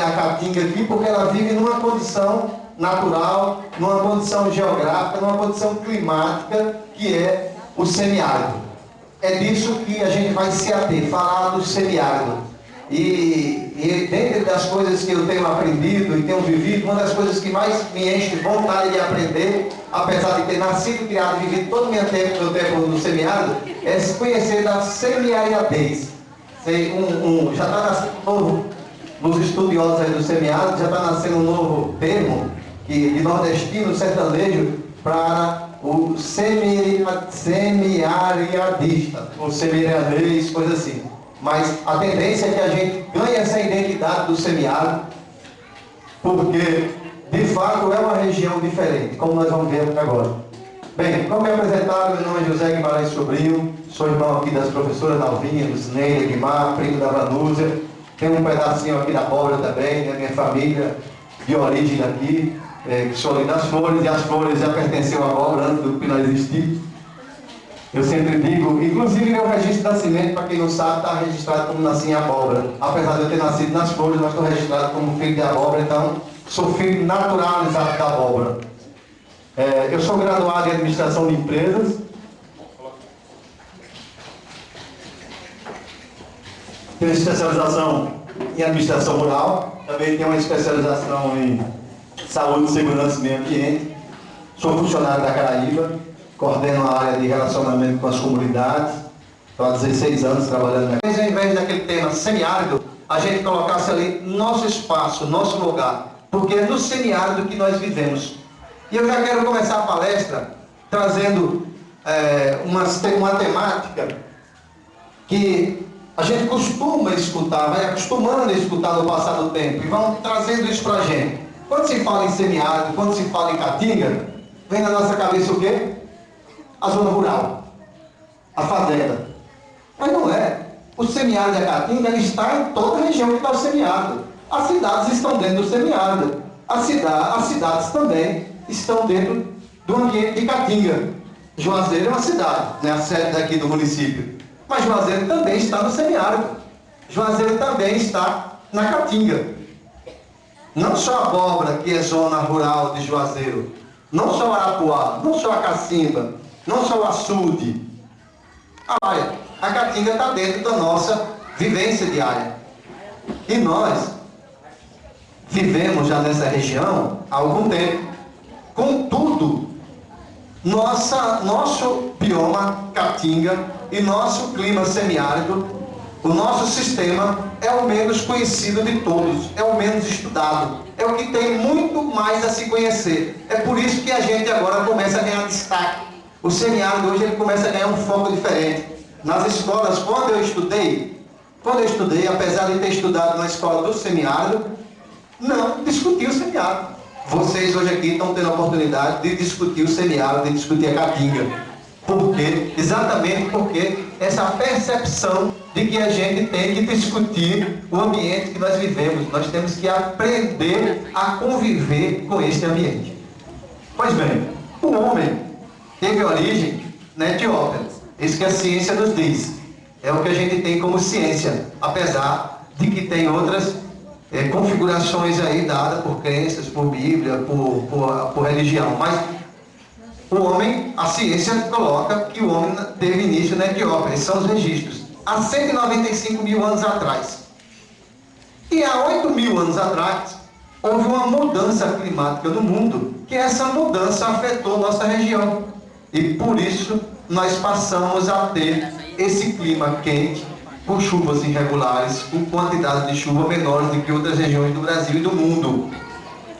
a caatinga aqui porque ela vive numa condição natural, numa condição geográfica, numa condição climática que é o semiárido. É disso que a gente vai se ater, falar do semiárido. E dentre das coisas que eu tenho aprendido e tenho vivido, uma das coisas que mais me enche de vontade de aprender, apesar de ter nascido, criado e vivido todo o meu tempo no semiárido, é se conhecer da semiariadez. Já está nascendo um novo, nos estudiosos aí do semiárido, já está nascendo um novo termo de nordestino sertanejo para o semiariadista, ou semiariadez, coisa assim. Mas a tendência é que a gente ganhe essa identidade do semiárido, porque, de fato, é uma região diferente, como nós vamos ver agora. Bem, como me apresentaram, meu nome é José Guimarães Sobrinho, sou irmão aqui das professoras Dalvinha, Lucineia, Guimar, primo da Vanúzia, tenho um pedacinho aqui da Abóbora também, né, minha família de origem daqui, que sou ali das Flores, e as Flores já pertenceu à Abóbora antes do Pilar existir. Eu sempre digo, inclusive meu registro de nascimento, para quem não sabe, está registrado como nasci em Abóbora. Apesar de eu ter nascido nas Flores, mas estou registrado como filho de Abóbora, então sou filho naturalizado da Abóbora. Eu sou graduado em Administração de Empresas. Tenho especialização em Administração Rural. Também tenho uma especialização em Saúde, Segurança e Meio Ambiente. Sou funcionário da Caraíba. Coordeno a área de relacionamento com as comunidades. Estou há 16 anos trabalhando. Mas ao invés daquele tema semiárido, a gente colocasse ali nosso espaço, nosso lugar. Porque é no semiárido que nós vivemos. E eu já quero começar a palestra trazendo uma temática que a gente costuma escutar, vai acostumando a escutar no passar do tempo. E vão trazendo isso para a gente. Quando se fala em semiárido, quando se fala em caatinga, vem na nossa cabeça o quê? A zona rural, a fazenda. Mas não é. O semiárido e a caatinga está em toda a região que está o semiárido. As cidades estão dentro do semiárido. As cidades também estão dentro do ambiente de caatinga. Juazeiro é uma cidade, né, a sede daqui do município. Mas Juazeiro também está no semiárido. Juazeiro também está na caatinga. Não só a Abóbora, que é zona rural de Juazeiro. Não só o Arapuá, não só a Cacimba, não só o açude. A caatinga está dentro da nossa vivência diária. E nós vivemos já nessa região há algum tempo. Contudo, nosso bioma caatinga e nosso clima semiárido, o nosso sistema é o menos conhecido de todos, é o menos estudado, é o que tem muito mais a se conhecer. É por isso que a gente agora começa a ganhar destaque. O semiárido hoje ele começa a ganhar um foco diferente. Nas escolas, quando eu estudei, apesar de ter estudado na escola do semiárido, não discuti o semiárido. Vocês hoje aqui estão tendo a oportunidade de discutir o semiárido, de discutir a caatinga. Por quê? Exatamente porque essa percepção de que a gente tem que discutir o ambiente que nós vivemos. Nós temos que aprender a conviver com este ambiente. Pois bem, o homem teve origem na Etiópia. Isso que a ciência nos diz. É o que a gente tem como ciência, apesar de que tem outras configurações aí dadas por crenças, por Bíblia, por religião. Mas o homem, a ciência coloca que o homem teve início na Etiópia. Esses são os registros. Há 195 mil anos atrás. E há 8 mil anos atrás, houve uma mudança climática no mundo, que essa mudança afetou nossa região. E por isso nós passamos a ter esse clima quente, com chuvas irregulares, com quantidades de chuva menores do que outras regiões do Brasil e do mundo.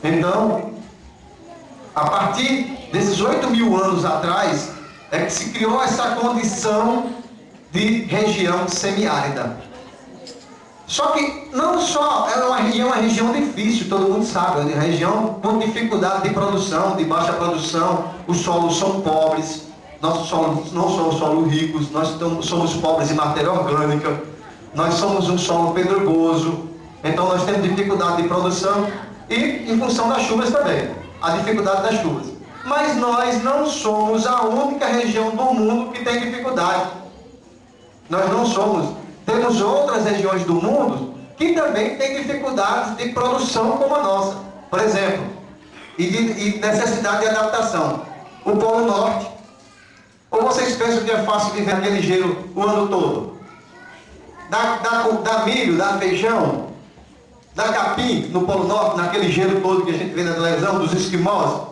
Então, a partir desses 8 mil anos atrás, é que se criou essa condição de região semiárida. Só que não só é uma região difícil, todo mundo sabe, é uma região com dificuldade de produção, de baixa produção, os solos são pobres, nossos solos não são solos ricos, nós somos pobres em matéria orgânica, nós somos um solo pedregoso, então nós temos dificuldade de produção e em função das chuvas também, a dificuldade das chuvas. Mas nós não somos a única região do mundo que tem dificuldade. Nós não somos. Temos outras regiões do mundo que também tem dificuldades de produção como a nossa, por exemplo, e necessidade de adaptação. O Polo Norte. Ou vocês pensam que é fácil viver aquele gelo o ano todo? Dá milho, dá feijão, dá capim no Polo Norte, naquele gelo todo que a gente vê na televisão, dos esquimós?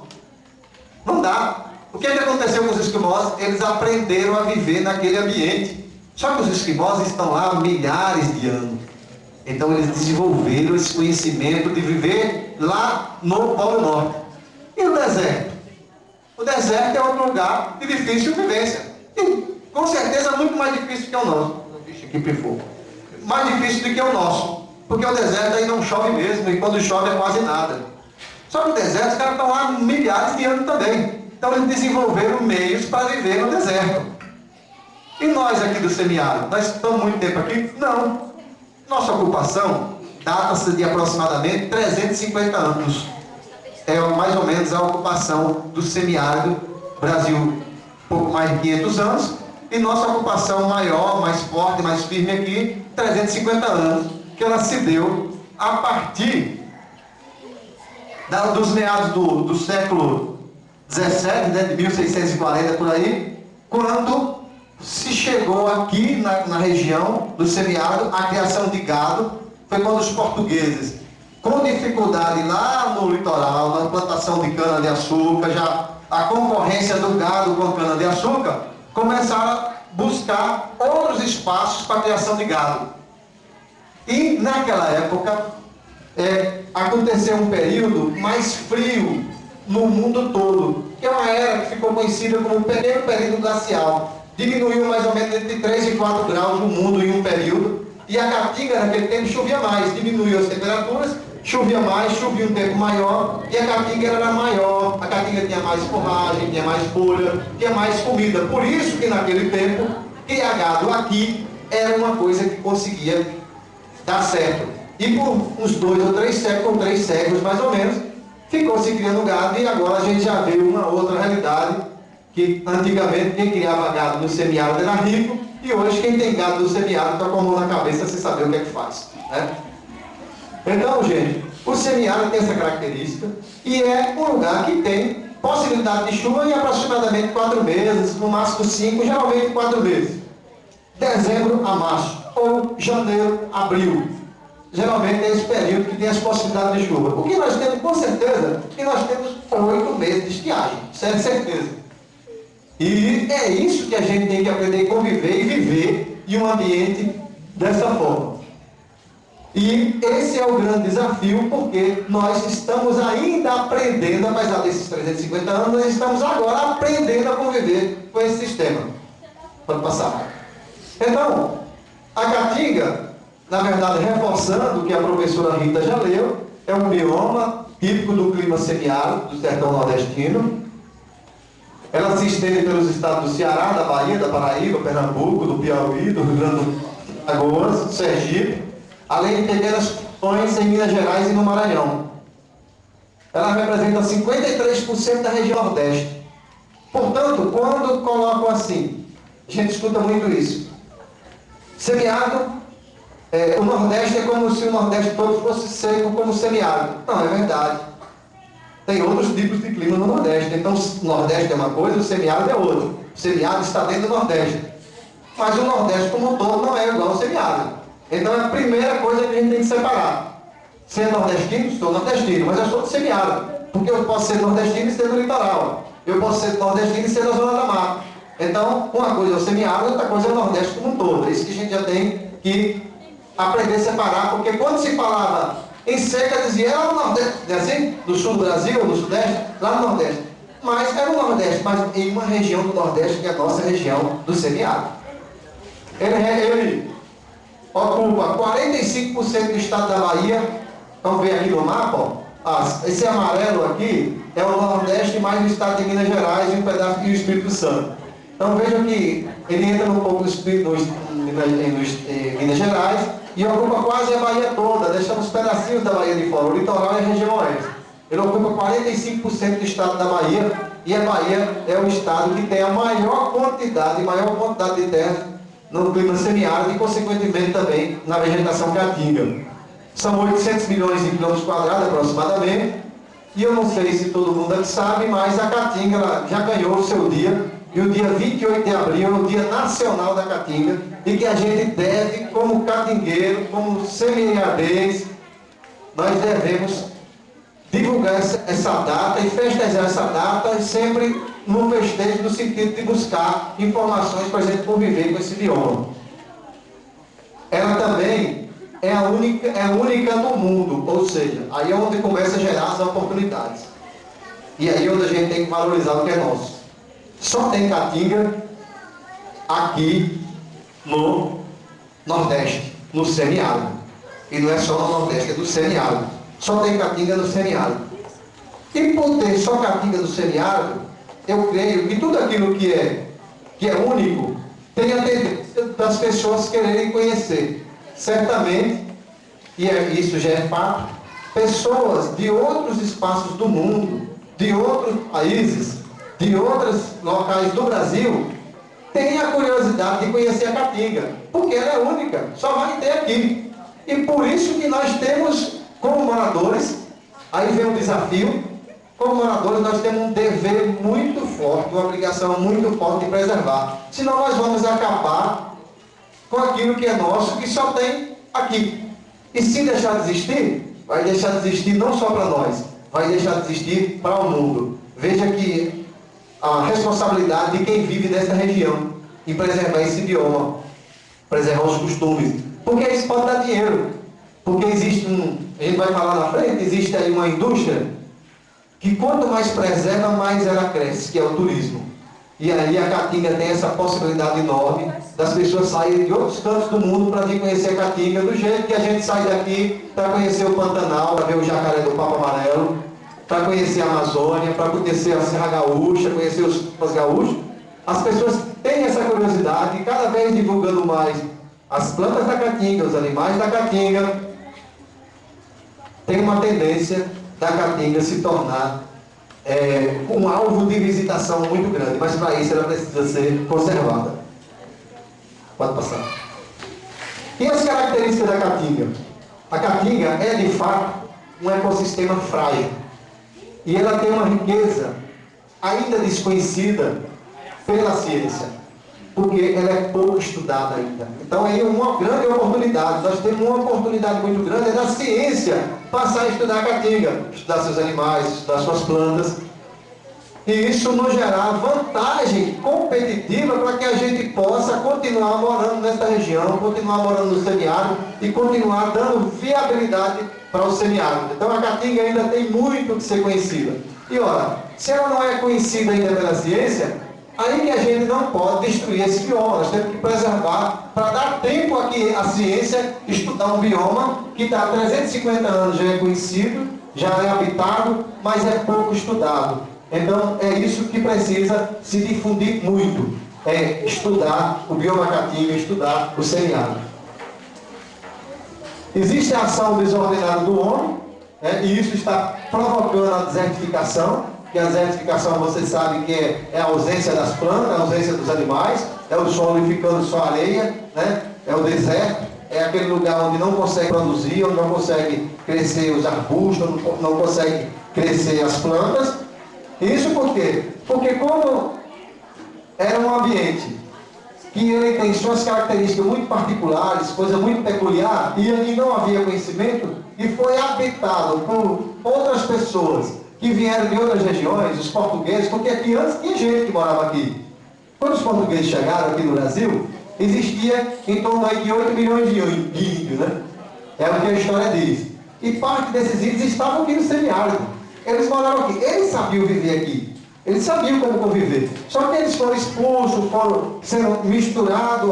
Não dá. O que aconteceu com os esquimós? Eles aprenderam a viver naquele ambiente. Só que os esquimós estão lá há milhares de anos. Então eles desenvolveram esse conhecimento de viver lá no Polo Norte. E o deserto? O deserto é outro lugar de difícil vivência. E, com certeza, muito mais difícil que o nosso. Vixe, que pifou. Mais difícil do que o nosso. Porque o deserto aí não chove mesmo, e quando chove é quase nada. Só que o deserto, os caras estão lá há milhares de anos também. Então eles desenvolveram meios para viver no deserto. E nós aqui do semiárido, nós estamos muito tempo aqui? Não. Nossa ocupação data-se de aproximadamente 350 anos. É mais ou menos a ocupação do semiárido, Brasil, pouco mais de 500 anos, e nossa ocupação maior, mais forte, mais firme aqui, 350 anos, que ela se deu a partir dos meados do século 17, né, de 1640 por aí, quando se chegou aqui na região do semiárido a criação de gado. Foi quando os portugueses, com dificuldade lá no litoral, na plantação de cana-de-açúcar, já a concorrência do gado com cana-de-açúcar, começaram a buscar outros espaços para a criação de gado. E naquela época aconteceu um período mais frio no mundo todo, que é uma era que ficou conhecida como o pequeno período glacial. Diminuiu mais ou menos entre 3 e 4 graus no mundo em um período, e a Caatinga naquele tempo chovia mais, diminuiu as temperaturas, chovia mais, chovia um tempo maior, e a Caatinga era maior, a Caatinga tinha mais forragem, tinha mais folha, tinha mais comida. Por isso que naquele tempo, criar gado aqui era uma coisa que conseguia dar certo. E por uns 2 ou 3 séculos, 3 séculos mais ou menos, ficou se criando gado, e agora a gente já vê uma outra realidade, que antigamente quem criava gado no semiárido era rico, e hoje quem tem gado no semiárido está com a mão na cabeça sem saber o que é que faz, né? Então, gente, o semiárido tem essa característica, e é um lugar que tem possibilidade de chuva em aproximadamente 4 meses, no máximo 5, geralmente 4 meses. Dezembro a março, ou janeiro a abril. Geralmente é esse período que tem as possibilidades de chuva. O que nós temos, com certeza, que nós temos 8 meses de estiagem, certeza. E é isso que a gente tem que aprender a conviver e viver em um ambiente dessa forma. E esse é o grande desafio, porque nós estamos ainda aprendendo, apesar desses 350 anos, nós estamos agora aprendendo a conviver com esse sistema. Pode passar. Então, a Caatinga, na verdade, reforçando o que a professora Rita já leu, é um bioma típico do clima semiárido do sertão nordestino. Ela se estende pelos estados do Ceará, da Bahia, da Paraíba, Pernambuco, do Piauí, do Rio Grande do Alagoas, do Sergipe, além de pequenas porções em Minas Gerais e no Maranhão. Ela representa 53% da região Nordeste. Portanto, quando colocam assim, a gente escuta muito isso. Semiárido, o Nordeste é como se o Nordeste todo fosse seco como semiárido. Não, é verdade. Tem outros tipos de clima no Nordeste. Então, o Nordeste é uma coisa, o semiárido é outra. O semiárido está dentro do Nordeste. Mas o Nordeste como um todo não é igual ao semiárido. Então, é a primeira coisa que a gente tem que separar. Se é nordestino, sou nordestino, mas eu sou do semiárido. Porque eu posso ser nordestino e ser do litoral. Eu posso ser nordestino e ser da zona da mata. Então, uma coisa é o semiárido, outra coisa é o Nordeste como um todo. É isso que a gente já tem que aprender a separar, porque quando se falava em seca, dizia, era no Nordeste, não é assim? No sul do Brasil, no Sudeste, lá no Nordeste. Mas era o Nordeste, mas em uma região do Nordeste, que é a nossa região do semiárido. Ele ocupa 45% do estado da Bahia. Vamos ver aqui no mapa, ó. Esse amarelo aqui é o Nordeste mais o estado de Minas Gerais e um pedaço do Espírito Santo. Então vejam que ele entra um pouco em Minas Gerais e ocupa quase a Bahia toda, deixando os pedacinhos da Bahia de fora, o litoral e a região oeste. Ele ocupa 45% do estado da Bahia, e a Bahia é o estado que tem a maior quantidade de terra no clima semiárido e, consequentemente, também na vegetação caatinga. São 800 milhões de quilômetros quadrados aproximadamente. E eu não sei se todo mundo aqui sabe, mas a Caatinga ela já ganhou o seu dia. E o dia 28 de abril é o Dia Nacional da Caatinga. E que a gente deve, como catingueiro, como semiariadês, nós devemos divulgar essa data e festejar essa data, e sempre no festejo no sentido de buscar informações para a gente conviver com esse bioma. Ela também é a única no mundo, ou seja, aí é onde começa a gerar as oportunidades. E aí é onde a gente tem que valorizar o que é nosso. Só tem Caatinga aqui no Nordeste, no semiárido. E não é só no Nordeste, é do semiárido. Só tem Caatinga no semiárido. E por ter só Caatinga no semiárido, eu creio que tudo aquilo que é único tem a tendência das pessoas quererem conhecer. Certamente, e isso já é fato, pessoas de outros espaços do mundo, de outros países, de outros locais do Brasil, têm a curiosidade de conhecer a Caatinga, porque ela é única, só vai ter aqui. E por isso que nós temos, como moradores, aí vem um desafio, como moradores nós temos um dever muito forte, uma obrigação muito forte de preservar. Senão nós vamos acabar com aquilo que é nosso, que só tem aqui. E se deixar de existir, vai deixar de existir não só para nós, vai deixar de existir para o mundo. Veja que a responsabilidade de quem vive nessa região em preservar esse bioma, preservar os costumes, porque isso pode dar dinheiro, porque existe a gente vai falar na frente, existe aí uma indústria que quanto mais preserva, mais ela cresce, que é o turismo. E aí a Caatinga tem essa possibilidade enorme das pessoas saírem de outros cantos do mundo para vir conhecer a Caatinga, do jeito que a gente sai daqui para conhecer o Pantanal, para ver o jacaré do Papo Amarelo, para conhecer a Amazônia, para conhecer a Serra Gaúcha, conhecer os gaúchos. As pessoas têm essa curiosidade e cada vez divulgando mais as plantas da Caatinga, os animais da Caatinga, tem uma tendência da Caatinga se tornar um alvo de visitação muito grande, mas para isso ela precisa ser conservada. Pode passar. E as características da Caatinga? A Caatinga é de fato um ecossistema frágil e ela tem uma riqueza ainda desconhecida pela ciência, porque ela é pouco estudada ainda. Então aí é uma grande oportunidade. Nós temos uma oportunidade muito grande da ciência passar a estudar a Caatinga, estudar seus animais, estudar suas plantas, e isso nos gerar vantagem competitiva para que a gente possa continuar morando nessa região, continuar morando no semiárido e continuar dando viabilidade para o semiárido. Então a Caatinga ainda tem muito que ser conhecida. E ora, se ela não é conhecida ainda pela ciência, aí que a gente não pode destruir esse bioma. Nós temos que preservar para dar tempo a que a ciência estudar um bioma que está há 350 anos, já é conhecido, já é habitado, mas é pouco estudado. Então é isso que precisa se difundir muito, é estudar o bioma Caatinga, estudar o semiárido. Existe a ação desordenada do homem, e isso está provocando a desertificação, que a desertificação você sabe que é a ausência das plantas, a ausência dos animais, é o solo ficando só areia, é o deserto, é aquele lugar onde não consegue produzir, onde não consegue crescer os arbustos, não consegue crescer as plantas. Isso por quê? Porque como era um ambiente que ele tem suas características muito particulares, coisa muito peculiar, e aqui não havia conhecimento, e foi habitado por outras pessoas que vieram de outras regiões, os portugueses, porque aqui antes tinha gente que morava aqui. Quando os portugueses chegaram aqui no Brasil, existia em torno aí de 8 milhões de índios, É o que a história diz. E parte desses índios estavam aqui no semiárido. Eles moravam aqui, eles sabiam viver aqui, eles sabiam como conviver. Só que eles foram expulsos, foram sendo misturados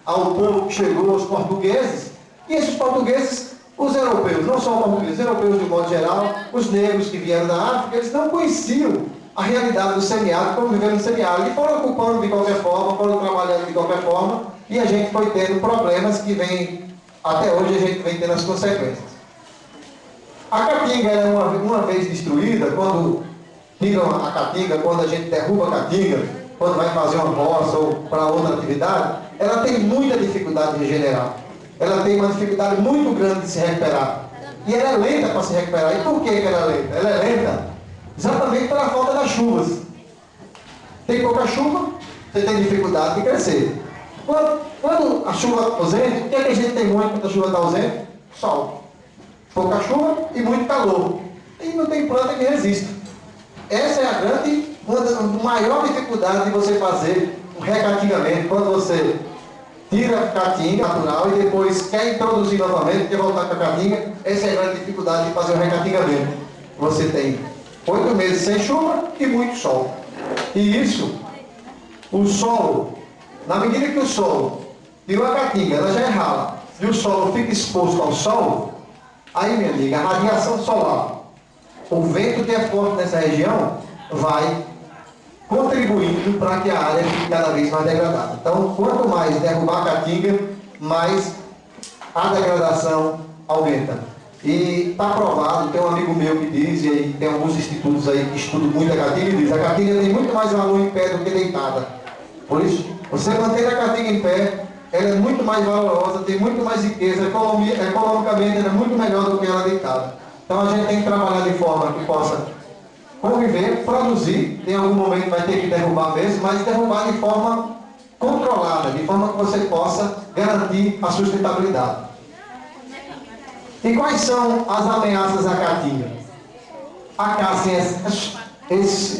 ao povo que chegou, os portugueses. E esses portugueses, os europeus, não só os portugueses, os europeus de modo geral, os negros que vieram da África, eles não conheciam a realidade do semiárido, como viveram no semiárido, e foram ocupando de qualquer forma, foram trabalhando de qualquer forma, e a gente foi tendo problemas que vem, até hoje a gente vem tendo as consequências. A Caatinga é uma vez destruída, quando tiram a Caatinga, quando a gente derruba a Caatinga, quando vai fazer uma roça ou para outra atividade, ela tem muita dificuldade de regenerar. ela tem uma dificuldade muito grande de se recuperar. E ela é lenta para se recuperar. E por que ela é lenta? Ela é lenta exatamente pela falta das chuvas. Tem pouca chuva, você tem dificuldade de crescer. Quando a chuva está ausente, o que é que a gente tem muito quando a chuva está ausente? Sol. Pouca chuva e muito calor. E não tem planta que resista. Essa é a grande, a maior dificuldade de você fazer um recatingamento. Quando você tira a caatinga natural e depois quer introduzir novamente, quer voltar para a caatinga, essa é a grande dificuldade de fazer o recatingamento. Você tem 8 meses sem chuva e muito sol. E isso, o solo, na medida que o solo tirou a caatinga, ela já é rala, e o solo fica exposto ao sol, aí, minha amiga, a radiação solar, o vento que é forte nessa região, vai contribuindo para que a área fique cada vez mais degradada. Então, quanto mais derrubar a caatinga, mais a degradação aumenta. E está provado, tem um amigo meu que diz, e aí tem alguns institutos aí que estudam muito a caatinga, e diz, a caatinga tem muito mais valor em pé do que deitada. Por isso, você manter a caatinga em pé, ela é muito mais valorosa, tem muito mais riqueza, economicamente ela é muito melhor do que ela deitada. Então a gente tem que trabalhar de forma que possa conviver, produzir, em algum momento vai ter que derrubar mesmo, mas derrubar de forma controlada, de forma que você possa garantir a sustentabilidade. E quais são as ameaças à caatinga? A caça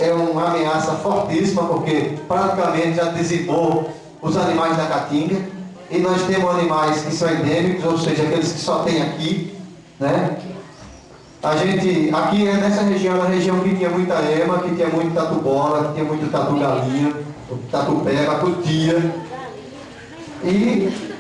é uma ameaça fortíssima, porque praticamente já dizimou os animais da caatinga, e nós temos animais que são endêmicos, ou seja, aqueles que só tem aqui, né? A gente, aqui nessa região, na região que tinha muita ema, que tinha muito tatu-bola, que tinha muito tatu-galinha, tatu-peba, cutia. E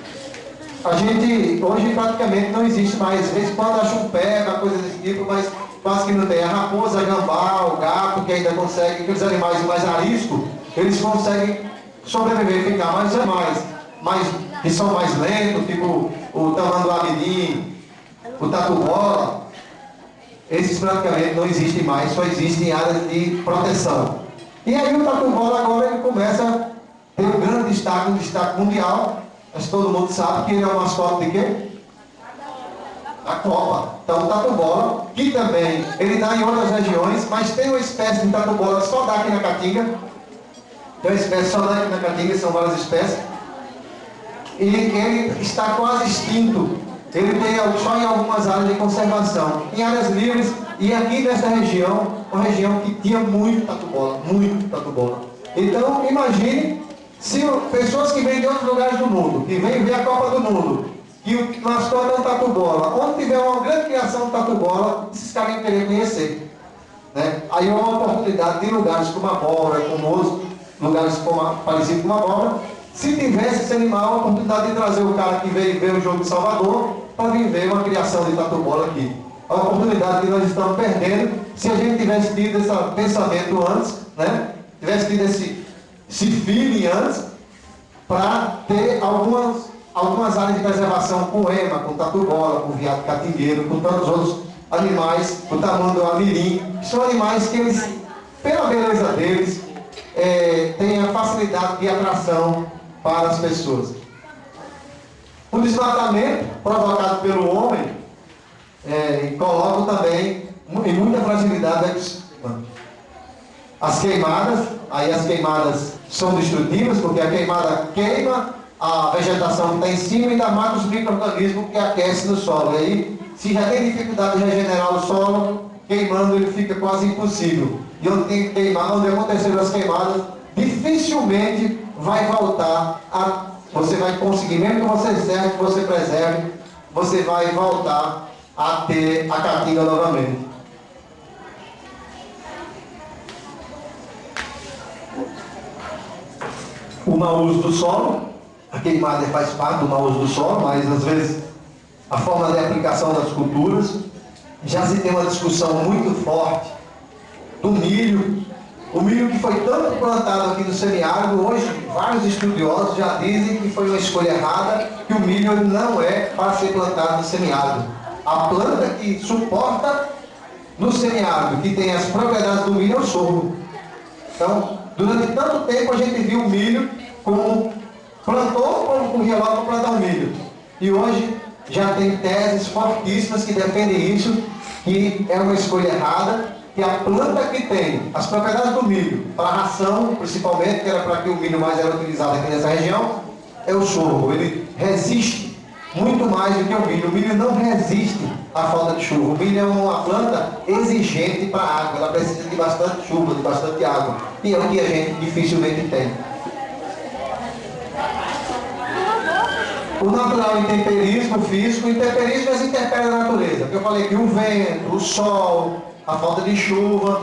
a gente, hoje praticamente não existe mais. Às vezes quando acha um peba, coisa desse tipo, mas quase que não tem. A raposa, a gambá, o gato, que ainda consegue, aqueles animais mais ariscos, eles conseguem sobreviver, ficar mais animais, que são mais lentos, tipo o tamanduá-mirim, o tatu-bola. Esses praticamente não existem mais, só existem em áreas de proteção. E aí o tatu-bola agora ele começa a ter um grande destaque, um destaque mundial, mas todo mundo sabe que ele é o mascote de quê? Da Copa. Então o tatu-bola, que também ele dá em outras regiões, mas tem uma espécie de tatu-bola só dá aqui na Caatinga. Tem uma espécie só dá aqui na Caatinga, são várias espécies. E ele está quase extinto. Ele tem só em algumas áreas de conservação. Em áreas livres, e aqui nessa região, uma região que tinha muito tatu-bola, muito tatu-bola. Então, imagine se pessoas que vêm de outros lugares do mundo, que vêm ver a Copa do Mundo, que o mascote é um tatu-bola, onde tiver uma grande criação de tatu-bola, esses caras vão querer conhecer. Né? Aí é uma oportunidade de lugares como a Abóbora, como outros lugares parecidos com a Abóbora. Se tivesse esse animal, a oportunidade de trazer o cara que veio ver o jogo de Salvador para vir ver uma criação de tatu-bola aqui. A oportunidade que nós estamos perdendo, se a gente tivesse tido esse pensamento antes, né? Tivesse tido esse feeling antes, para ter algumas áreas de preservação com ema, com tatu-bola, com veado catingueiro, com tantos outros animais, o tamanduá-mirim, que são animais que eles, pela beleza deles, têm a facilidade de atração para as pessoas. O desmatamento provocado pelo homem coloca também em muita fragilidade o ecossistema. As queimadas, aí as queimadas são destrutivas, porque a queimada queima a vegetação que está em cima e ainda mata os micro-organismos que aquecem no solo. E aí, se já tem dificuldade de regenerar o solo, queimando ele fica quase impossível. E onde tem que queimar, onde aconteceram as queimadas, dificilmente vai voltar a... Você vai conseguir, mesmo que você cerque, que você preserve, você vai voltar a ter a caatinga novamente. O mau uso do solo, a queimada faz parte do mau uso do solo, mas às vezes a forma de aplicação das culturas, já se tem uma discussão muito forte do milho. O milho que foi tanto plantado aqui no semiárido, hoje vários estudiosos já dizem que foi uma escolha errada, que o milho não é para ser plantado no semiárido. A planta que suporta no semiárido, que tem as propriedades do milho, é o sorgo. Então, durante tanto tempo a gente viu o milho como plantou, como corria logo para plantar o milho. E hoje já tem teses fortíssimas que defendem isso, que é uma escolha errada, que a planta que tem as propriedades do milho, para a ração, principalmente, que era para que o milho mais era utilizado aqui nessa região, é o sorgo. Ele resiste muito mais do que o milho. O milho não resiste à falta de chuva. O milho é uma planta exigente para a água. Ela precisa de bastante chuva, de bastante água. E é o que a gente dificilmente tem. O natural intemperismo, o físico, o intemperismo é interpela a natureza. Porque eu falei que o vento, o sol, a falta de chuva,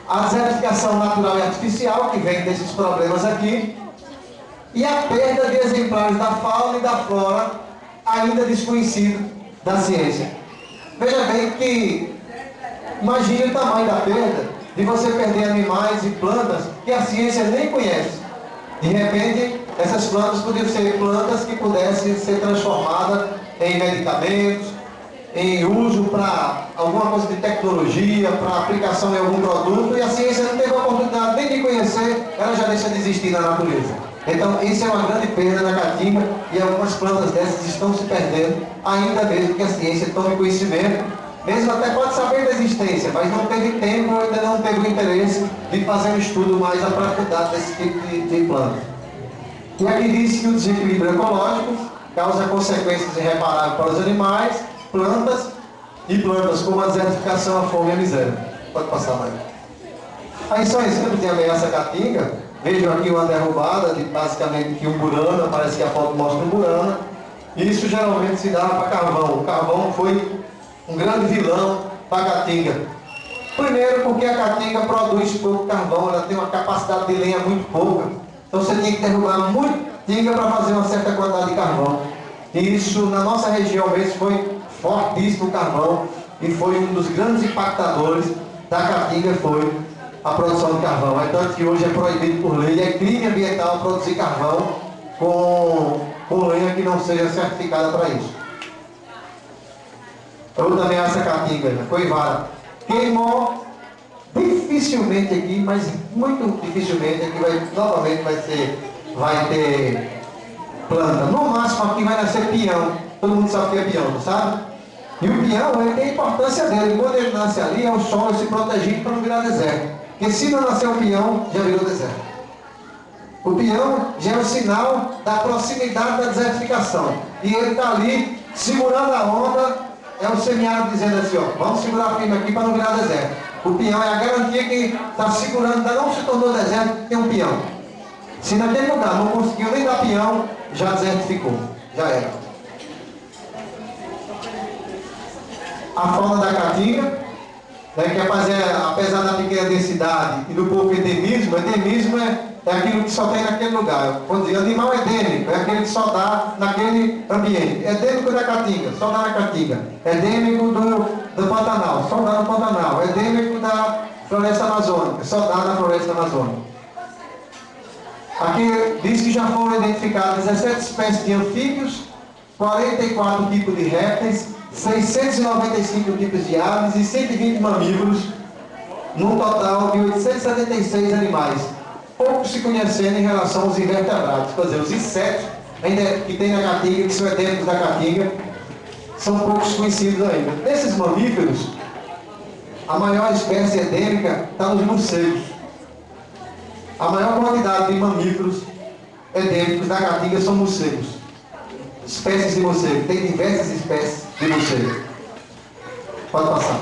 a desertificação natural e artificial, que vem desses problemas aqui, e a perda de exemplares da fauna e da flora, ainda desconhecido da ciência. Veja bem que, imagine o tamanho da perda de você perder animais e plantas que a ciência nem conhece. De repente, essas plantas podiam ser plantas que pudessem ser transformadas em medicamentos, em uso para alguma coisa de tecnologia, para aplicação em algum produto, e a ciência não teve a oportunidade nem de conhecer, ela já deixa de existir na natureza. Então, isso é uma grande perda na Caatinga, e algumas plantas dessas estão se perdendo, ainda mesmo que a ciência tome conhecimento, mesmo até pode saber da existência, mas não teve tempo, ainda não teve o interesse de fazer um estudo mais aprofundado desse tipo de planta. E aqui diz que o desequilíbrio ecológico causa consequências irreparáveis para os animais, plantas, e plantas como a desertificação, a fome e a miséria. Pode passar mais. Aí só exemplo de ameaça Caatinga. Vejam aqui uma derrubada de basicamente que um burana, parece que a foto mostra um burana. Isso geralmente se dá para carvão. O carvão foi um grande vilão para a Caatinga. Primeiro porque a Caatinga produz pouco carvão, ela tem uma capacidade de lenha muito pouca. Então você tem que derrubar muito tinga para fazer uma certa quantidade de carvão. E isso na nossa região mesmo foi fortíssimo o carvão, e foi um dos grandes impactadores da Caatinga, foi a produção de carvão. É tanto que hoje é proibido por lei, é crime ambiental produzir carvão com lenha que não seja certificada para isso. Outra ameaça Caatinga, Coivara. Queimou dificilmente aqui, mas muito dificilmente aqui novamente vai ter planta. No máximo aqui vai nascer pinhão. Todo mundo sabe o que é pinhão, não sabe? E o pinhão, ele tem a importância dele. Quando ele nasce ali, é o solo se protegido para não virar deserto. Porque se não nascer o pinhão, já virou deserto. O pinhão já é o sinal da proximidade da desertificação. E ele está ali, segurando a onda, é o semiárido dizendo assim, ó, vamos segurar firme aqui para não virar deserto. O pinhão é a garantia que está segurando, ainda não se tornou deserto, tem um pinhão. Se naquele lugar não conseguiu nem dar pinhão, já desertificou, já era. A fauna da Caatinga, né, que apesar da pequena densidade e do pouco endemismo é aquilo que só tem naquele lugar. Quando diz animal endêmico, é aquele que só dá naquele ambiente. Endêmico da Caatinga, só dá na Caatinga. Endêmico do Pantanal, só dá no Pantanal. Endêmico da floresta amazônica, só dá na floresta amazônica. Aqui diz que já foram identificadas 17 espécies de anfíbios, 44 tipos de répteis, 695 tipos de aves e 120 mamíferos, num total de 876 animais, pouco se conhecendo em relação aos invertebrados. Quer dizer, os insetos ainda que tem na Caatinga, que são endêmicos da Caatinga, são poucos conhecidos ainda. Desses mamíferos, a maior espécie endêmica está nos morcegos. A maior quantidade de mamíferos endêmicos da Caatinga são morcegos. Espécies de morcego, tem diversas espécies de morcego. Pode passar.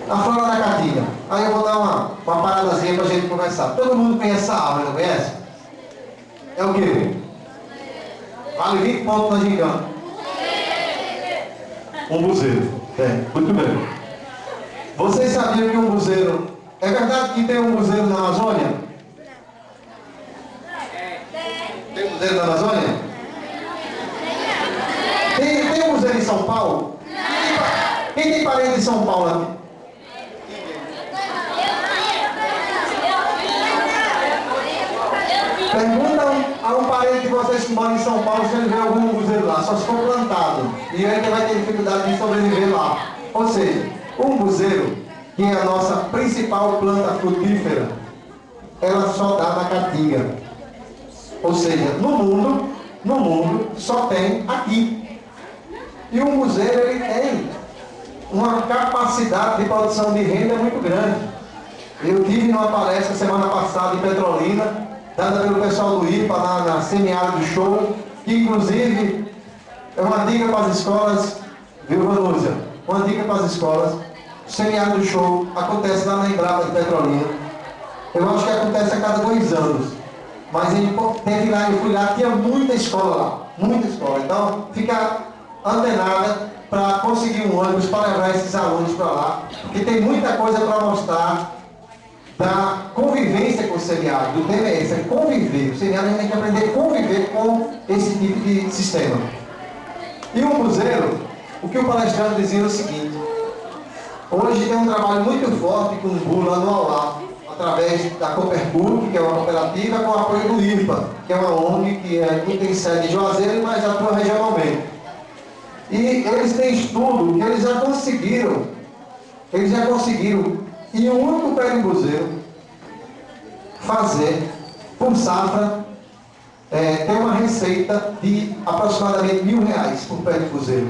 A flora da Caatinga. Aí eu vou dar uma paradazinha para a gente conversar. Todo mundo conhece essa árvore, não conhece? É o quê? Vale 20 pontos na gincana. Um buzeiro. É, muito bem. Vocês sabiam que um buzeiro... É verdade que tem um buzeiro na Amazônia? Tem um buzeiro na Amazônia? Tem um museu em São Paulo? Quem tem parente em São Paulo aqui? Perguntam a um parente de vocês que mora em São Paulo se ele vê algum museu lá, só se for plantado. E ele vai ter dificuldade de sobreviver lá. Ou seja, um buzeiro, que é a nossa principal planta frutífera, ela só dá na Caatinga. Ou seja, no mundo, no mundo só tem aqui. E o museu ele tem uma capacidade de produção de renda muito grande. Eu tive numa palestra semana passada em Petrolina, dada pelo pessoal do IPA na Semiárido do Show, que inclusive é uma dica para as escolas, viu, Vanúzia? Uma dica para as escolas. O Semiárido do Show acontece lá na Embrapa de Petrolina. Eu acho que acontece a cada 2 anos. Mas teve lá, eu fui lá, tinha muita escola lá, muita escola. Então, fica antenada para conseguir um ônibus para levar esses alunos para lá, porque tem muita coisa para mostrar da convivência com o semiárido. O tema é esse, é conviver. O semiárido a gente tem que aprender a conviver com esse tipo de sistema. E o museu, o que o palestrante dizia é o seguinte: hoje tem um trabalho muito forte com o MBU lá no Auá, através da Copercur, que é uma cooperativa, com o apoio do IPA, que é uma ONG que tem sede em Juazeiro, mas atua regionalmente. E eles têm estudo que eles já conseguiram, em um único pé de museu, fazer, por safra, ter uma receita de aproximadamente R$1.000 por pé de museu,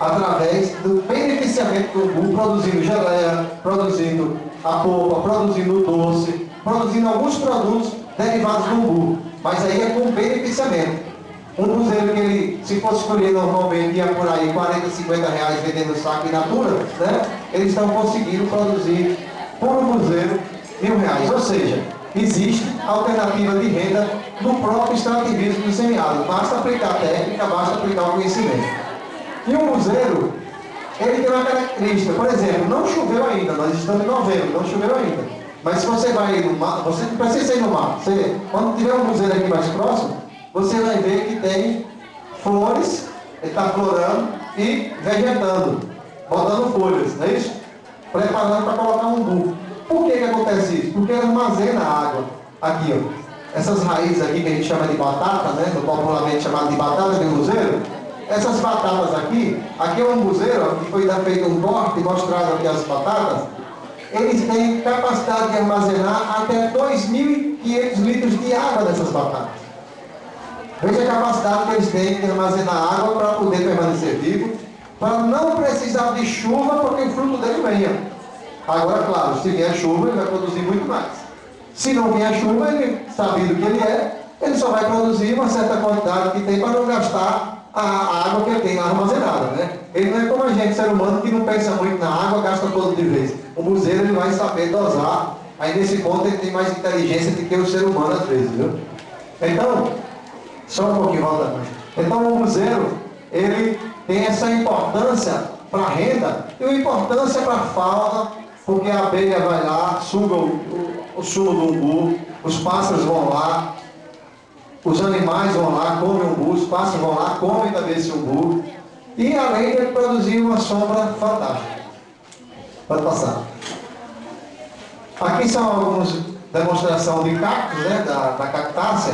através do beneficiamento do MBU, produzindo geleia, produzindo a polpa, produzindo o doce, produzindo alguns produtos derivados do MBU, mas aí é com beneficiamento. Um buzeiro que ele, se fosse escolher normalmente, ia por aí R$40, R$50 vendendo saco in natura, né? Eles estão conseguindo produzir por um buzeiro R$1.000. Ou seja, existe alternativa de renda no próprio extrativismo do semiárido. Basta aplicar a técnica, basta aplicar o conhecimento. E o buzeiro, ele tem uma característica, por exemplo, não choveu ainda, nós estamos em novembro, não choveu ainda. Mas se você vai no mar, você não precisa ir no mar. Quando tiver um buzeiro aqui mais próximo, você vai ver que tem flores, ele está florando e vegetando, botando folhas, não é isso? Preparando para colocar um umbu. Por que acontece isso? Porque ele armazena água. Aqui, ó. Essas raízes aqui que a gente chama de batata, né? Popularmente chamado de batata de buzeiro. Essas batatas aqui é um buzeiro que foi feito um corte e mostrado aqui as batatas. Eles têm capacidade de armazenar até 2.500 litros de água nessas batatas. Veja a capacidade que eles têm de armazenar água para poder permanecer vivo, para não precisar de chuva, porque o fruto dele venha. Agora, claro, se vier chuva, ele vai produzir muito mais. Se não vier chuva, ele, sabido que ele só vai produzir uma certa quantidade que tem para não gastar a água que ele tem lá armazenada, né? Ele não é como a gente, ser humano, que não pensa muito na água, gasta todo de vez. O buzeiro, ele vai saber dosar. Aí, nesse ponto, ele tem mais inteligência do que o ser humano, às vezes, viu? Então, só um pouquinho, volta mais. Então, o buzeiro, ele tem essa importância para a renda e uma importância para a fauna, porque a abelha vai lá, suga o sumo do umbu, os pássaros vão lá, os animais vão lá, comem o umbu, os pássaros vão lá, comem também esse umbu, e além de ele produzir uma sombra fantástica. Pode passar. Aqui são algumas demonstrações de cactos, né, da cactácea,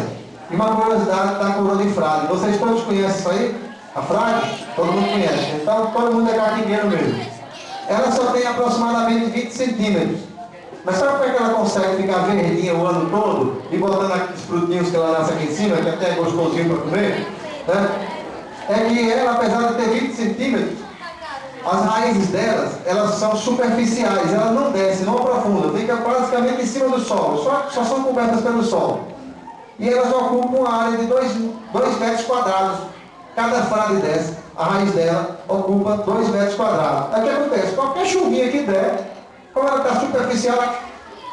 e uma curiosidade da coroa de frade. Vocês todos conhecem isso aí? A frade? Todo mundo conhece. Então, todo mundo é caquingueiro mesmo. Ela só tem aproximadamente 20 centímetros. Mas sabe como é que ela consegue ficar verdinha o ano todo? E botando aqueles frutinhos que ela nasce aqui em cima, que até é gostosinho para comer? Né? É que ela, apesar de ter 20 centímetros, as raízes delas, elas são superficiais. Elas não descem, não aprofundam. Fica praticamente em cima do solo. Só são cobertas pelo solo. E elas ocupam uma área de 2 metros quadrados. Cada frade dessa, a raiz dela ocupa 2 metros quadrados. Aí o que acontece? Qualquer chuvinha que der, como ela está superficial, ela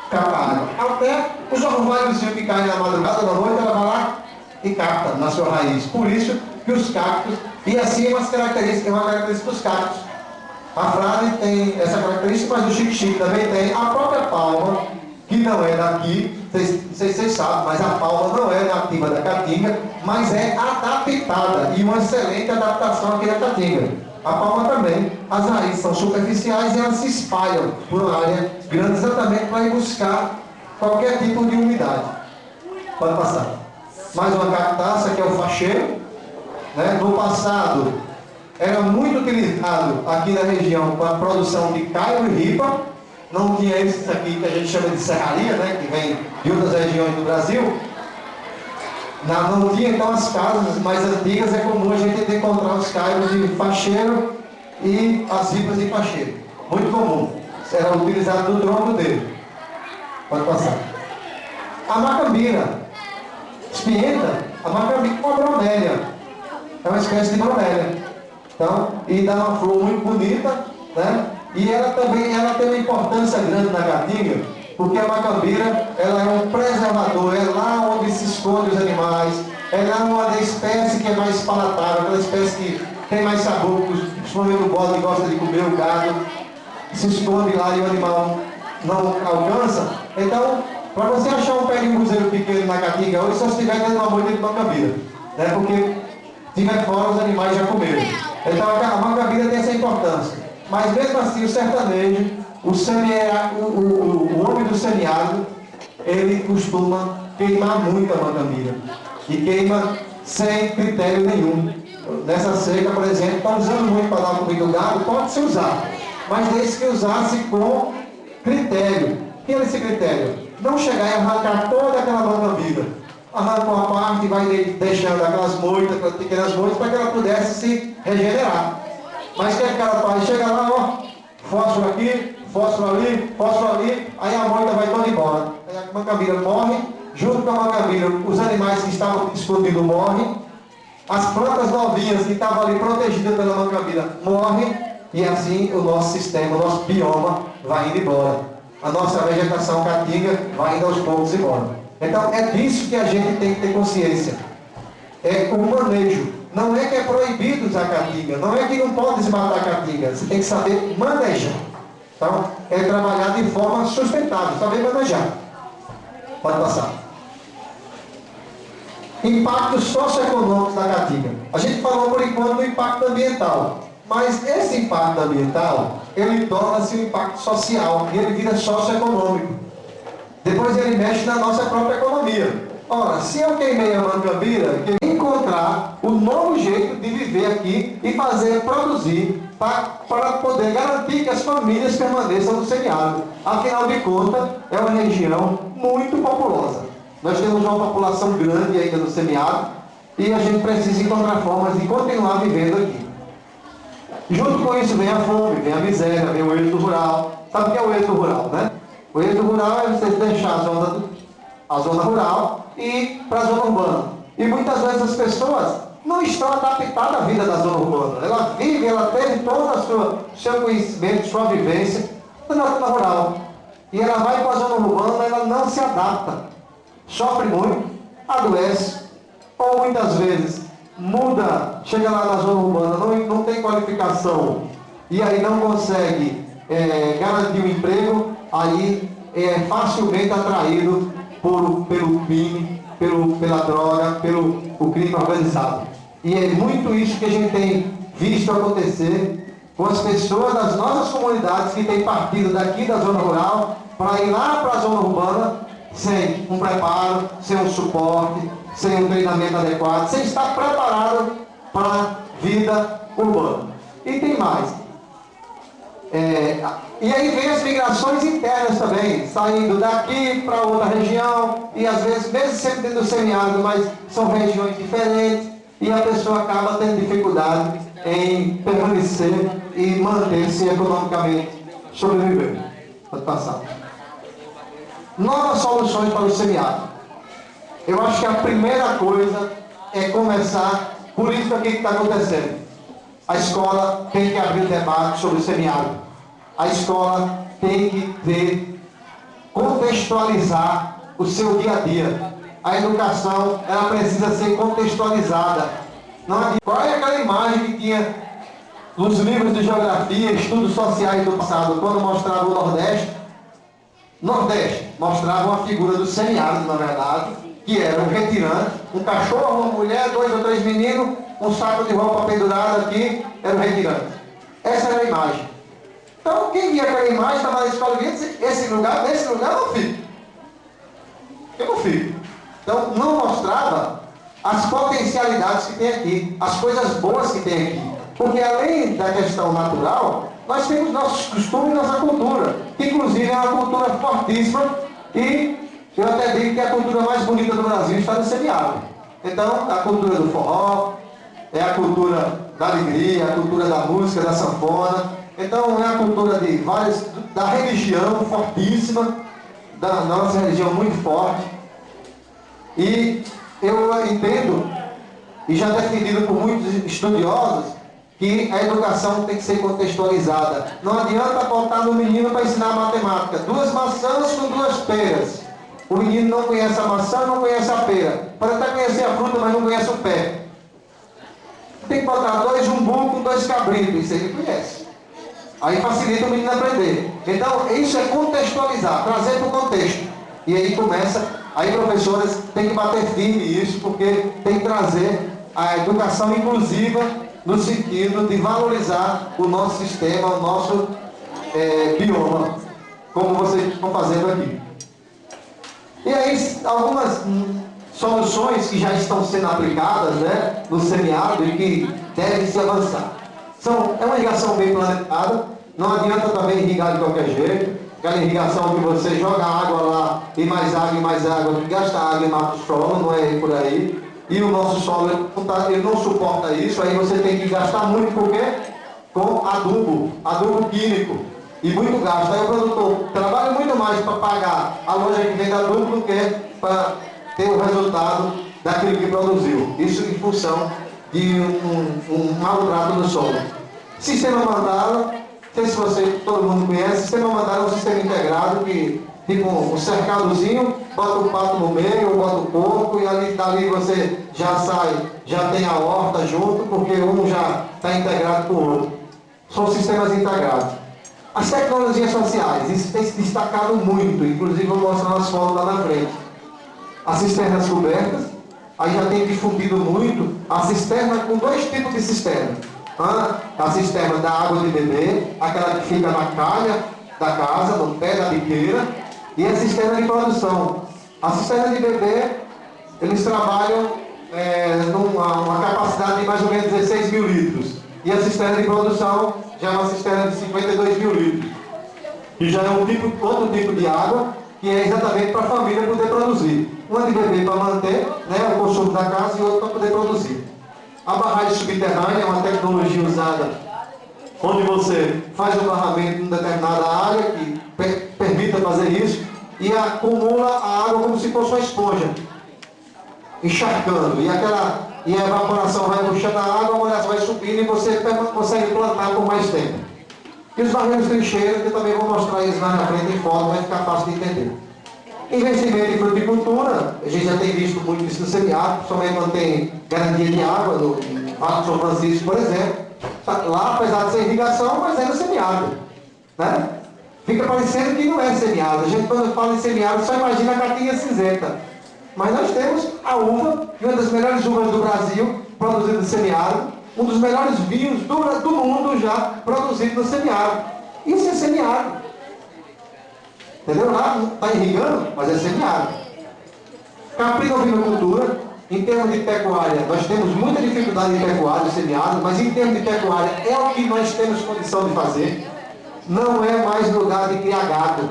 capa a água. Até os orvalhos que caem na madrugada ou na noite, ela vai lá e capta na sua raiz. Por isso que os cactos, e assim uma característica dos cactos. A frade tem essa característica, mas o xique-xique também tem. A própria palma, que não é daqui, não sei se vocês sabem, mas a palma não é nativa da Caatinga, mas é adaptada e uma excelente adaptação aqui da Caatinga. A palma também, as raízes são superficiais e elas se espalham por uma área grande exatamente para ir buscar qualquer tipo de umidade. Pode passar. Mais uma cactácea, que é o facheiro. Né? No passado, era muito utilizado aqui na região para a produção de caio e ripa. Não tinha esses aqui que a gente chama de serraria, né? Que vem de outras regiões do Brasil. Não tinha, então, as casas mais antigas, é comum a gente encontrar os caibros de facheiro e as ripas de facheiro. Muito comum. Era utilizado no tronco dele. Pode passar. A macambira. Espinhenta, a macambira é uma bromélia. É uma espécie de bromélia. Então, e dá uma flor muito bonita, né? E ela também tem uma importância grande na Caatinga, porque a macambira, ela é um preservador, é lá onde se esconde os animais, é lá uma espécie que é mais palatável, aquela espécie que tem mais sabor, principalmente o bode que gosta de comer o gado, se esconde lá e o animal não alcança. Então, para você achar um pé de museiro pequeno na Caatinga hoje, só se estiver dentro de uma moita de macambira, né? Porque tiver fora, os animais já comeram. Então a macambira tem essa importância. Mas mesmo assim, o sertanejo, o homem do semiárido, ele costuma queimar muito a macambira. E queima sem critério nenhum. Nessa seca, por exemplo, está usando muito para dar comida do gado, pode-se usar. Mas desde que usasse com critério. Que é esse critério? Não chegar e arrancar toda aquela macambira. Arranca uma parte e vai deixando aquelas moitas, aquelas pequenas moitas, para que ela pudesse se regenerar. Mas o que ela faz? Chega lá, ó, fósforo aqui, fósforo ali, aí a moita vai toda embora. Aí a macambira morre, junto com a macambira, os animais que estavam escondidos morrem, as plantas novinhas que estavam ali protegidas pela macambira morrem, e assim o nosso sistema, o nosso bioma vai indo embora. A nossa vegetação caatinga vai indo aos poucos embora. Então é disso que a gente tem que ter consciência. É o manejo. Não é que é proibido usar caatinga, não é que não pode desmatar a caatinga. Você tem que saber manejar. Então, é trabalhar de forma sustentável, saber manejar. Pode passar. Impactos socioeconômicos da caatinga. A gente falou por enquanto do impacto ambiental. Mas esse impacto ambiental, ele torna-se um impacto social e ele vira socioeconômico. Depois ele mexe na nossa própria economia. Ora, se eu queimei a macambira, eu encontrar um novo jeito de viver aqui e fazer, produzir, para poder garantir que as famílias permaneçam no semiárido. Afinal de contas, é uma região muito populosa. Nós temos uma população grande ainda no semiárido e a gente precisa encontrar formas de continuar vivendo aqui. Junto com isso vem a fome, vem a miséria, vem o êxodo rural. Sabe o que é o êxodo rural, né? O êxodo rural é você deixar a zona rural e ir para a zona urbana. E muitas vezes as pessoas não estão adaptadas à vida da zona urbana. Ela vive, ela teve todo o seu conhecimento, sua vivência na zona rural. E ela vai para a zona urbana, ela não se adapta. Sofre muito, adoece, ou muitas vezes muda, chega lá na zona urbana, não tem qualificação, e aí não consegue garantir um emprego, aí é facilmente atraído pelo crime, pela droga, pelo crime organizado. E é muito isso que a gente tem visto acontecer com as pessoas das nossas comunidades que têm partido daqui da zona rural para ir lá para a zona urbana sem um preparo, sem um suporte, sem um treinamento adequado, sem estar preparado para a vida urbana. E tem mais. E aí vem as migrações internas também, saindo daqui para outra região, e às vezes, mesmo sempre dentro do semiárido, mas são regiões diferentes, e a pessoa acaba tendo dificuldade em permanecer e manter-se economicamente sobrevivendo. Pode passar. Novas soluções para o semiárido. Eu acho que a primeira coisa é começar por isso aqui que está acontecendo. A escola tem que abrir o debate sobre o semiárido. A escola tem que contextualizar o seu dia a dia. A educação, ela precisa ser contextualizada. Qual é aquela imagem que tinha nos livros de geografia, estudos sociais do passado, quando mostrava o Nordeste? Nordeste mostrava uma figura do semiárido, na verdade, que era um retirante, um cachorro, uma mulher, 2 ou 3 meninos, um saco de roupa pendurado aqui, era o retirante. Essa era a imagem. Então, quem via aquela imagem, estava na escola e via, nesse lugar eu não fico. Eu não fico. Então, não mostrava as potencialidades que tem aqui, as coisas boas que tem aqui. Porque além da questão natural, nós temos nossos costumes e nossa cultura, que inclusive é uma cultura fortíssima, e eu até digo que a cultura mais bonita do Brasil está no semiárido. Então, a cultura do forró, é a cultura da alegria, a cultura da música, da sanfona. Então, é a cultura de várias, da religião fortíssima, da nossa religião muito forte. E eu entendo, e já defendido por muitos estudiosos, que a educação tem que ser contextualizada. Não adianta botar no menino para ensinar matemática. 2 maçãs com 2 peras. O menino não conhece a maçã, não conhece a pera. Pode até conhecer a fruta, mas não conhece o pé. Tem que botar 2 umbu com 2 cabritos. Isso ele conhece. Aí facilita o menino aprender. Então, isso é contextualizar, trazer para o contexto. E aí começa, aí professores têm que bater firme isso, porque tem que trazer a educação inclusiva no sentido de valorizar o nosso sistema, o nosso bioma, como vocês estão fazendo aqui. E aí, algumas soluções que já estão sendo aplicadas, né, no semiárido e que devem se avançar. É uma irrigação bem planejada, não adianta também irrigar de qualquer jeito, aquela irrigação que você joga água lá, e mais água, que gasta água e mata o solo, não é por aí. E o nosso solo, ele não suporta isso, aí você tem que gastar muito, por quê? Com adubo químico, e muito gasto. Aí o produtor trabalha muito mais para pagar a loja que vende adubo do que para ter o resultado daquilo que produziu. Isso em função de um mau trato do solo. Sistema Mandala, não sei se todo mundo conhece, Sistema Mandala é um sistema integrado que, tipo um cercadozinho, bota o pato no meio, ou bota o porco, e ali, dali você já tem a horta junto, porque um já está integrado com o outro. São sistemas integrados. As tecnologias sociais, isso tem se destacado muito, inclusive vou mostrar umas fotos lá na frente. As cisternas cobertas, aí já tem difundido muito a cisterna com 2 tipos de cisterna. A cisterna da água de beber, aquela que fica na calha da casa, no pé da biqueira, e a cisterna de produção. A cisterna de beber, eles trabalham numa capacidade de mais ou menos 16 mil litros. E a cisterna de produção já é uma cisterna de 52 mil litros. E já é outro tipo de água, que é exatamente para a família poder produzir. Uma de beber para manter, né, o consumo da casa, e outra para poder produzir. A barragem subterrânea é uma tecnologia usada onde você faz um barramento em determinada área que permita fazer isso e acumula a água como se fosse uma esponja, encharcando. E a evaporação vai puxando a água, a molhação vai subindo e você consegue plantar por mais tempo. E os barreiros trincheiros, que eu também vou mostrar eles lá na frente em foto, vai ficar fácil de entender. Investimento em fruticultura, a gente já tem visto muito isso no semiárido, principalmente quando tem garantia de água, no Parque de São Francisco, por exemplo. Lá, apesar de ser irrigação, mas é no semiárido, né? Fica parecendo que não é semiárido. A gente, quando fala em semiárido, só imagina a caatinga cinzenta. Mas nós temos a uva, e uma das melhores uvas do Brasil, produzida no semiárido, um dos melhores vinhos do mundo já produzido no semiárido. Isso é semiárido. Entendeu? Lá está irrigando, mas é semiárido. Caprino-vinocultura, em termos de pecuária, nós temos muita dificuldade em pecuária, semiárido, mas em termos de pecuária é o que nós temos condição de fazer. Não é mais lugar de criar gado.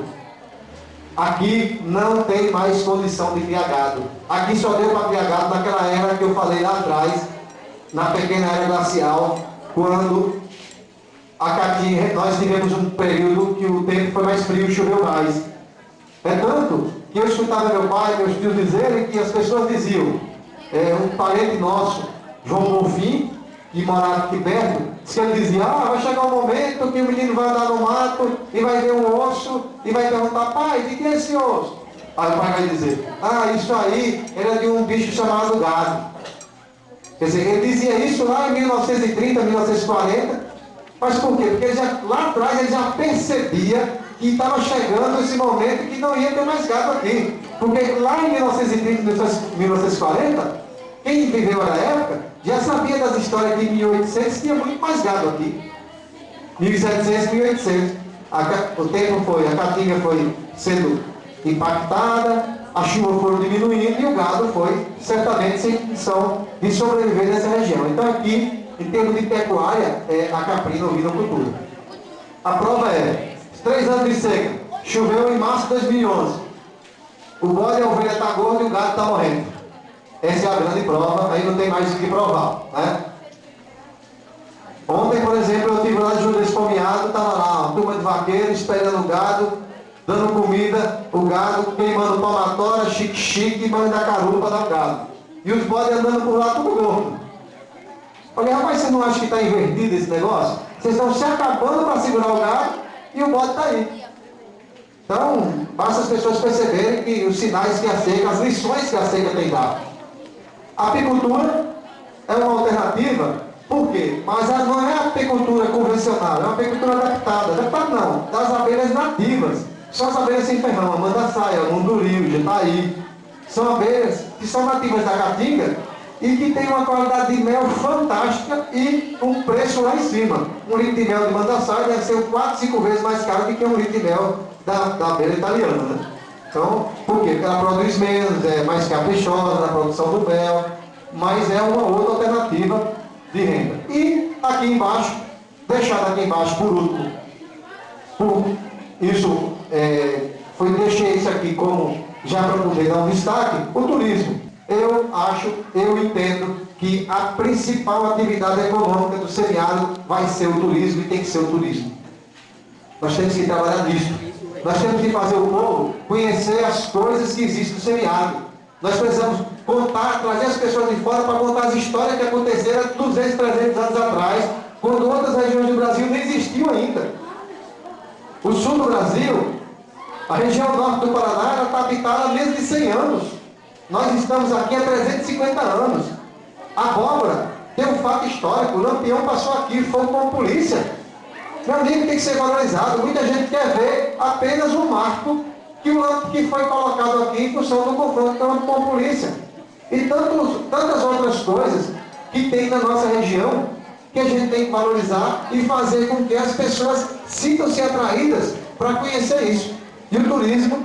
Aqui não tem mais condição de criar gado. Aqui só deu para criar gado naquela era que eu falei lá atrás, na pequena era glacial, quando nós tivemos um período que o tempo foi mais frio e choveu mais. É tanto que eu escutava meu pai e meus tios dizerem que as pessoas diziam, um parente nosso, João Bonfim, que morava aqui perto, disse que ele dizia, vai chegar um momento que o menino vai andar no mato e vai ver um osso e vai perguntar, pai, de que é esse osso? Aí o pai vai dizer, isso aí era de um bicho chamado gado. Quer dizer, ele dizia isso lá em 1930, 1940, mas por quê? Porque lá atrás ele já percebia que estava chegando esse momento que não ia ter mais gado aqui. Porque lá em 1930, 1940, quem viveu na época já sabia das histórias que em 1800 tinha muito mais gado aqui. 1700, 1800. O tempo foi, a caatinga foi sendo impactada, a chuva foi diminuindo e o gado foi certamente sem condição de sobreviver nessa região. Então aqui, em termos de pecuária, é a caprino-vinocultura. A prova é 3 anos de seca. Choveu em março de 2011. O bode e a ovelha está gordo e o gado está morrendo. Essa é a grande prova, aí não tem mais o que provar, né? Ontem, por exemplo, eu estive lá de Judas Esfomeado, estava lá uma turma de vaqueiros esperando o gado, dando comida, o gado queimando palmatória, chique-chique e banho da carupa da gado. E os bodes andando por lá tudo gordo. Falei, rapaz, você não acha que está invertido esse negócio? Vocês estão se acabando para segurar o gado e o bode está aí. Então, basta as pessoas perceberem que os sinais que a seca, as lições que a seca tem dado. A apicultura é uma alternativa. Por quê? Mas não é a apicultura convencional, é uma apicultura adaptada. Adaptada não, das abelhas nativas. São as abelhas sem ferrão, a mandaçaia, o munduri, o jetaí. São abelhas que são nativas da caatinga e que têm uma qualidade de mel fantástica e um preço lá em cima. Um litro de mel de mandaçaia deve ser 4, 5 vezes mais caro do que um litro de mel da abelha italiana, né? Então, por quê? Porque ela produz menos, é mais caprichosa na produção do mel, mas é uma outra alternativa de renda. E aqui embaixo, deixado aqui embaixo por último, deixei isso aqui como já para poder dar um destaque, o turismo. Eu entendo que a principal atividade econômica do semiárido vai ser o turismo e tem que ser o turismo. Nós temos que trabalhar nisso. Nós temos que fazer o povo conhecer as coisas que existem no semiárido. Nós precisamos contar, trazer as pessoas de fora para contar as histórias que aconteceram 200, 300 anos atrás, quando outras regiões do Brasil não existiam ainda. O sul do Brasil, a região norte do Paraná, ela está habitada há menos de 100 anos. Nós estamos aqui há 350 anos. A abóbora tem um fato histórico. O Lampião passou aqui, foi com a polícia. Meu amigo, tem que ser valorizado. Muita gente quer ver apenas o marco que foi colocado aqui em função do confronto com a polícia. E tantas outras coisas que tem na nossa região que a gente tem que valorizar e fazer com que as pessoas sintam-se atraídas para conhecer isso. E o turismo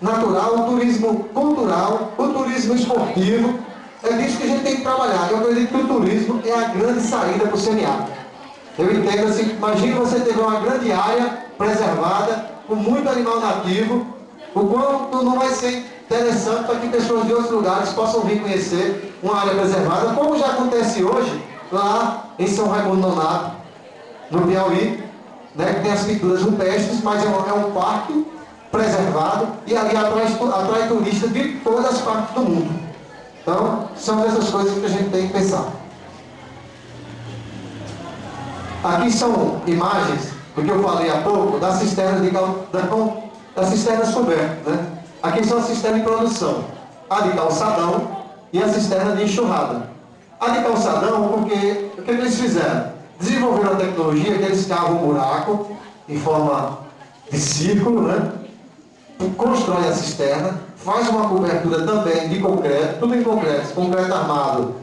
natural, o turismo cultural, o turismo esportivo, é disso que a gente tem que trabalhar. Eu acredito que o turismo é a grande saída para o semiárido. Eu entendo assim, imagine você ter uma grande área preservada, com muito animal nativo, o quanto não vai ser interessante para que pessoas de outros lugares possam vir conhecer uma área preservada, como já acontece hoje, lá em São Raimundo Nonato, no Piauí, né, que tem as pinturas rupestres, mas é um parque preservado e ali atrai turistas de todas as partes do mundo. Então, são essas coisas que a gente tem que pensar. Aqui são imagens, porque eu falei há pouco, das cisternas das cisternas cobertas, né? Aqui são as cisternas de produção, a de calçadão e a cisterna de enxurrada. A de calçadão, porque o que eles fizeram? Desenvolveram a tecnologia que eles cavam um buraco em forma de círculo, né? Constrói a cisterna, faz uma cobertura também de concreto, tudo em concreto armado,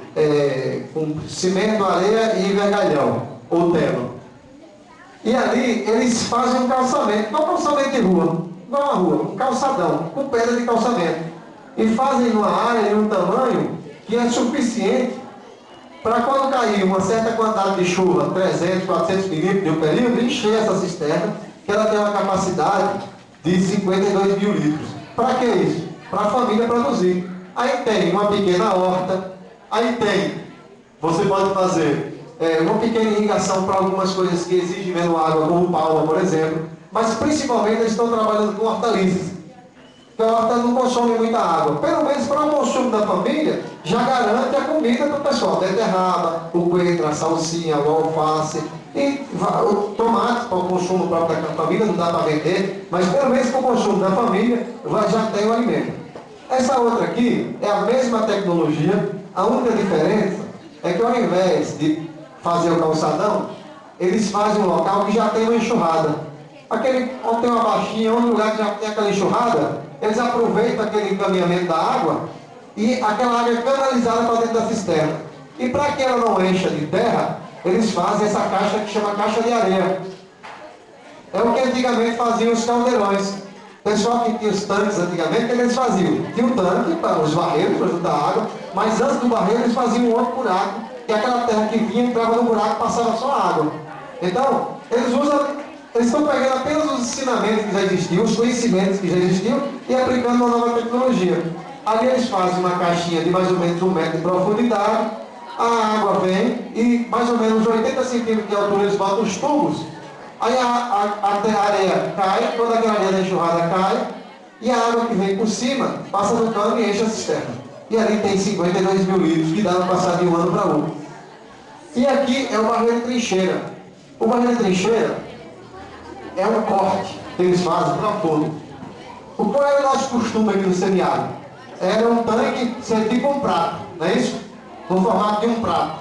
com cimento, areia e vergalhão, ou tela. E ali eles fazem um calçamento, não um calçamento de rua, igual uma rua, um calçadão, com pedra de calçamento. E fazem numa área e um tamanho que é suficiente para quando cair uma certa quantidade de chuva, 300, 400 milímetros de um período, encher essa cisterna, que ela tem uma capacidade de 52 mil litros. Para que isso? Para a família produzir. Aí tem uma pequena horta, aí você pode fazer uma pequena irrigação para algumas coisas que exigem menos água, como palma, por exemplo, mas principalmente eles estão trabalhando com hortaliças. Porque a horta não consome muita água. Pelo menos para o consumo da família, já garante a comida para o pessoal. Beterraba, o coentro, a salsinha, o alface, e o tomate para o consumo próprio da família, não dá para vender, mas pelo menos para o consumo da família, já tem o alimento. Essa outra aqui é a mesma tecnologia, a única diferença é que ao invés de fazer o calçadão, eles fazem um local que já tem uma enxurrada. Onde tem uma baixinha, onde lugar que já tem aquela enxurrada, eles aproveitam aquele encaminhamento da água e aquela água é canalizada para dentro da cisterna. E para que ela não encha de terra, eles fazem essa caixa que chama caixa de areia. É o que antigamente faziam os caldeirões. O pessoal que tinha os tanques antigamente, o que eles faziam? Tinha um tanque para os barreiros, para ajudar a água, mas antes do barreiro eles faziam um outro buraco, e aquela terra que vinha, entrava no buraco e passava só água. Então, eles estão pegando apenas os ensinamentos que já existiam, os conhecimentos que já existiam, e aplicando uma nova tecnologia. Ali eles fazem uma caixinha de mais ou menos 1 metro de profundidade, a água vem e mais ou menos 80 centímetros de altura eles botam os tubos, aí a areia cai, toda aquela areia da enxurrada cai, e a água que vem por cima passa no cano e enche a cisterna. E ali tem 52 mil litros que dá para passar de um ano para outro. E aqui é o barreiro trincheira. O barreiro trincheira é um corte que eles fazem para fundo. Qual é o nosso costume aqui no semiárido? Era um tanque ser tipo um prato, não é isso? No formato de um prato.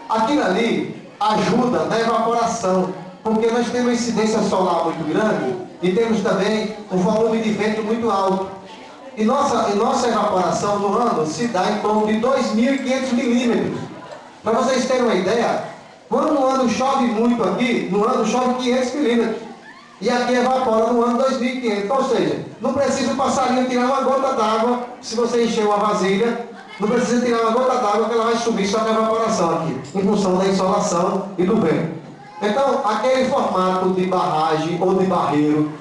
Aquilo ali ajuda na evaporação, porque nós temos incidência solar muito grande e temos também um volume de vento muito alto. E nossa evaporação no ano se dá em torno de 2.500 milímetros. Para vocês terem uma ideia, quando no ano chove muito aqui, no ano chove 500 milímetros. E aqui evapora no ano 2.500. Ou seja, não precisa o passarinho tirar uma gota d'água, se você encher uma vasilha, não precisa tirar uma gota d'água que ela vai subir só na evaporação aqui, em função da insolação e do vento. Então, aquele formato de barragem ou de barreiro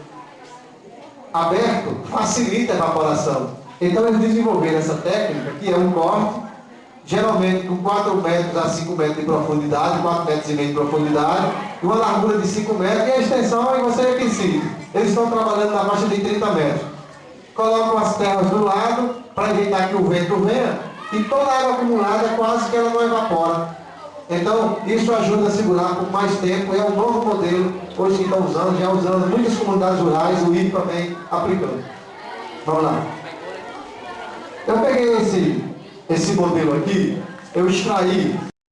aberto facilita a evaporação. Então eles desenvolveram essa técnica, que é um corte, geralmente com 4 metros a 5 metros de profundidade, 4 metros e meio de profundidade, e uma largura de 5 metros, e a extensão, e você decide. Eles estão trabalhando na faixa de 30 metros. Colocam as terras do lado, para evitar que o vento venha, e toda a água acumulada, quase que ela não evapora. Então, isso ajuda a segurar por mais tempo, é um novo modelo, hoje que estão usando, já usando muitas comunidades rurais, o IPA também aplicando. Vamos lá. Eu peguei esse modelo aqui, eu extraí